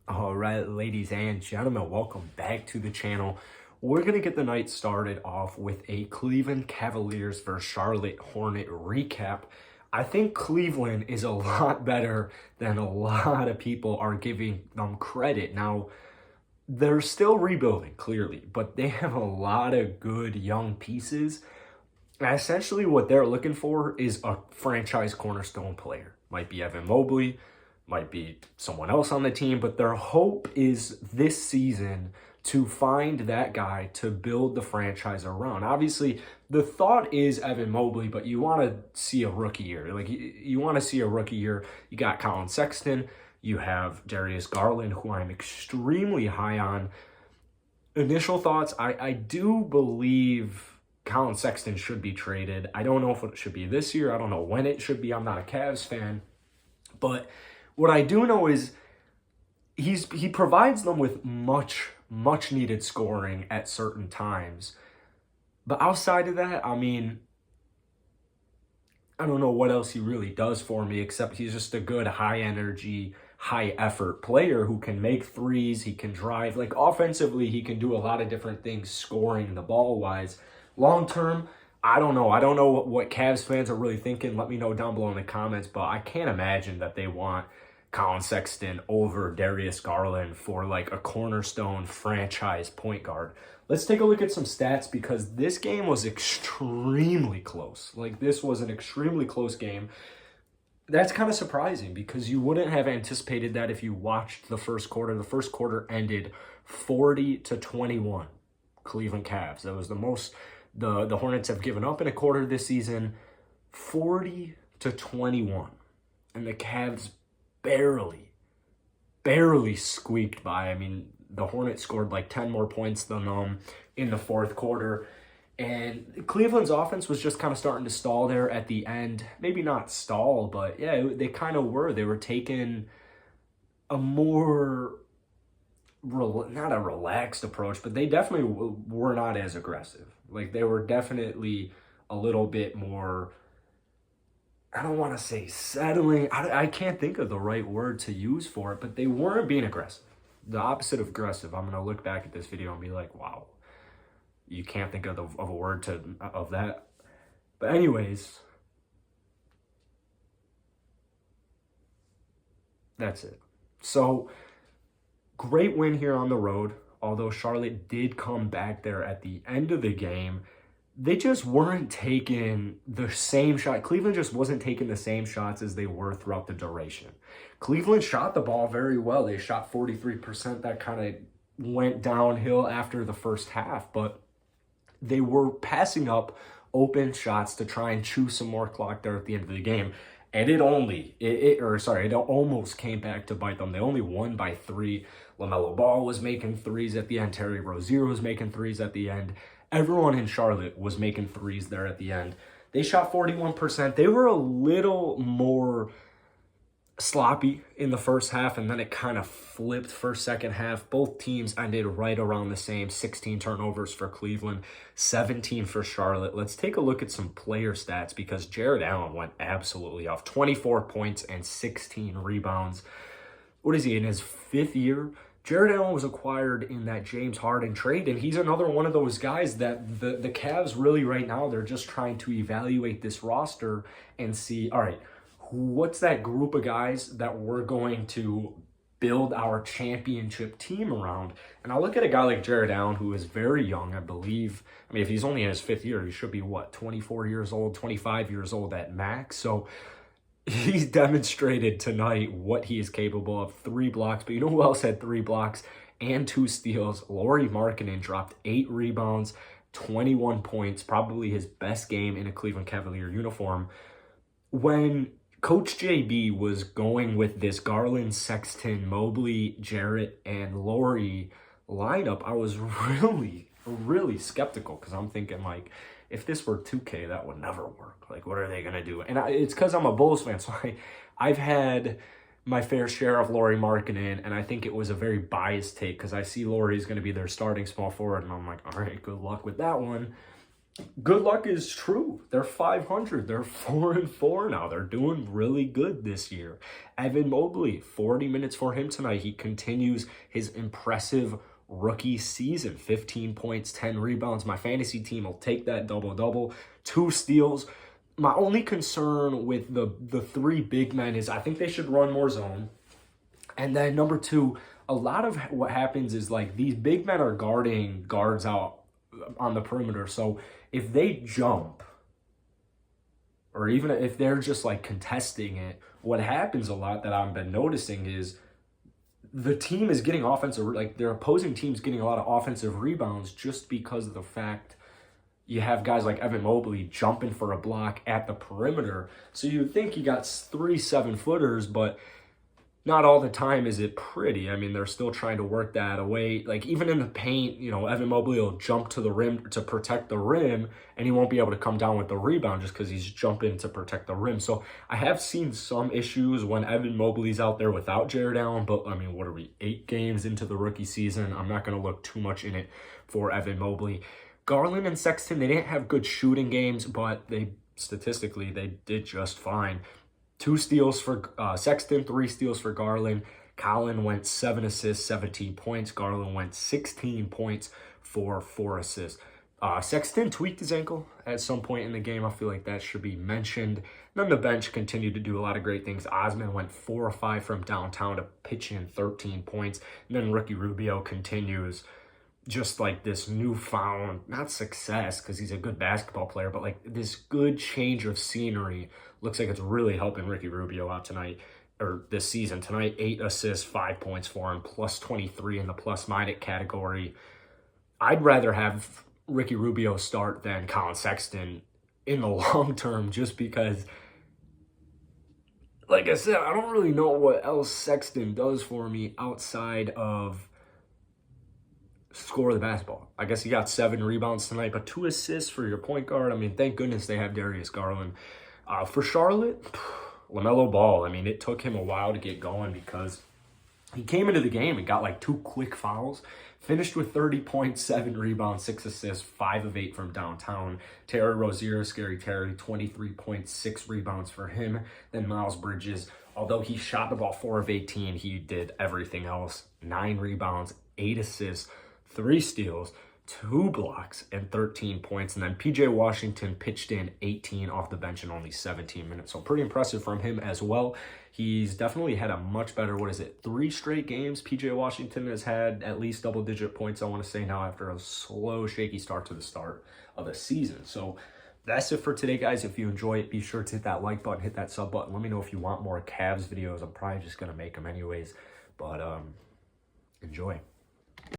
All right, ladies and gentlemen, welcome back to the channel. We're going to get the night started off with a Cleveland Cavaliers versus Charlotte Hornet recap. I think Cleveland is a lot better than a lot of people are giving them credit. Now, they're still rebuilding, clearly, but they have a lot of good young pieces. And essentially, what they're looking for is a franchise cornerstone player. Might be Evan Mobley, might be someone else on the team, but their hope is this season to find that guy to build the franchise around. Obviously, the thought is Evan Mobley, but you want to see a rookie year. Like, you want to see a rookie year. You got Colin Sexton, you have Darius Garland, who I'm extremely high on. Initial thoughts, I do believe Colin Sexton should be traded. I don't know if it should be this year. I don't know when it should be. I'm not a Cavs fan. But what I do know is he provides them with much needed scoring at certain times. But outside of that, I mean, I don't know what else he really does for me, except he's just a good high energy, high effort player who can make threes, he can drive. Like, offensively, he can do a lot of different things scoring the ball wise. Long term, I don't know. I don't know what Cavs fans are really thinking. Let me know down below in the comments, but I can't imagine that they want Colin Sexton over Darius Garland for like a cornerstone franchise point guard. Let's take a look at some stats because this game was extremely close. Like, this was an extremely close game. That's kind of surprising because you wouldn't have anticipated that if you watched the first quarter. The first quarter ended 40-21, Cleveland Cavs. That was the most the Hornets have given up in a quarter this season, 40-21. And the Cavs barely squeaked by. I mean, the Hornets scored like 10 more points than them in the fourth quarter. And Cleveland's offense was just kind of starting to stall there at the end. Maybe not stall, but yeah, they kind of were. They were taking a more, not a relaxed approach, but they definitely were not as aggressive. Like, they were definitely a little bit more, I don't want to say settling. I can't think of the right word to use for it, but they weren't being aggressive. The opposite of aggressive. I'm going to look back at this video and be like, wow, you can't think of a word of that. But anyways, that's it. So, great win here on the road. Although Charlotte did come back there at the end of the game, they just weren't taking the same shot. Cleveland just wasn't taking the same shots as they were throughout the duration. Cleveland shot the ball very well. They shot 43%. That kind of went downhill after the first half, but they were passing up open shots to try and chew some more clock there at the end of the game. And it almost came back to bite them. They only won by 3. LaMelo Ball was making threes at the end. Terry Rozier was making threes at the end. Everyone in Charlotte was making threes there at the end. They shot 41%. They were a little more sloppy in the first half, and then it kind of flipped first, second half. Both teams ended right around the same. 16 turnovers for Cleveland, 17 for Charlotte. Let's take a look at some player stats because Jarrett Allen went absolutely off. 24 points and 16 rebounds. What is he, in his 5th year? Jarrett Allen was acquired in that James Harden trade, and he's another one of those guys that the Cavs really right now, they're just trying to evaluate this roster and see, all right, what's that group of guys that we're going to build our championship team around? And I look at a guy like Jarrett Allen, who is very young, I believe. I mean, if he's only in his 5th year, he should be, 24 years old, 25 years old at max. So he's demonstrated tonight what he is capable of. 3 blocks, but you know who else had 3 blocks and 2 steals? Lauri Markkanen dropped 8 rebounds, 21 points, probably his best game in a Cleveland Cavalier uniform. When Coach JB was going with this Garland, Sexton, Mobley, Jarrett, and Lauri lineup, I was really skeptical because I'm thinking, like, if this were 2K, that would never work. Like, what are they going to do? And it's because I'm a Bulls fan, so I've had my fair share of Lauri Markkanen, and I think it was a very biased take because I see Lauri is going to be their starting small forward, and I'm like, all right, good luck with that one. good luck is true. They're 500. They're 4-4 now. They're doing really good this year. Evan Mobley, 40 minutes for him tonight. He continues his impressive rookie season. 15 points, 10 rebounds. My fantasy team will take that double-double. 2 steals. My only concern with the 3 big men is I think they should run more zone. And then number 2, a lot of what happens is like these big men are guarding guards out on the perimeter. So if they jump, or even if they're just like contesting it, what happens a lot that I've been noticing is the team is getting offensive, like their opposing team's getting a lot of offensive rebounds just because of the fact you have guys like Evan Mobley jumping for a block at the perimeter. So you'd think you got 3 7-footers, but not all the time is it pretty. I mean, they're still trying to work that away. Like, even in the paint, you know, Evan Mobley will jump to the rim to protect the rim, and he won't be able to come down with the rebound just because he's jumping to protect the rim. So I have seen some issues when Evan Mobley's out there without Jared Allen, but, I mean, what are we, 8 games into the rookie season? I'm not going to look too much in it for Evan Mobley. Garland and Sexton, they didn't have good shooting games, but statistically, they did just fine. 2 steals for Sexton, 3 steals for Garland. Collin went 7 assists, 17 points. Garland went 16 points for 4 assists. Sexton tweaked his ankle at some point in the game. I feel like that should be mentioned. Then the bench continued to do a lot of great things. Osman went 4 or 5 from downtown to pitch in 13 points. And then Ricky Rubio continues just like this newfound, not success because he's a good basketball player, but like this good change of scenery. Looks like it's really helping Ricky Rubio out tonight, or this season. Tonight, 8 assists, 5 points for him, plus 23 in the plus-minus category. I'd rather have Ricky Rubio start than Collin Sexton in the long term, just because, like I said, I don't really know what else Sexton does for me outside of score the basketball. I guess he got 7 rebounds tonight, but 2 assists for your point guard. I mean, thank goodness they have Darius Garland. For Charlotte, LaMelo Ball, I mean, it took him a while to get going because he came into the game and got like 2 quick fouls, finished with 30 points, 7 rebounds, 6 assists, 5 of 8 from downtown. Terry Rozier, Scary Terry, 23 points, 6 rebounds for him. Then Miles Bridges, although he shot the ball 4 of 18, he did everything else. 9 rebounds, 8 assists, 3 steals, 2 blocks, and 13 points. And then PJ Washington pitched in 18 off the bench in only 17 minutes. So pretty impressive from him as well. He's definitely had a much better, 3 straight games PJ Washington has had at least double-digit points, I want to say now, after a slow, shaky start to the start of the season. So that's it for today, guys. If you enjoy it, be sure to hit that like button, hit that sub button. Let me know if you want more Cavs videos. I'm probably just going to make them anyways. But enjoy.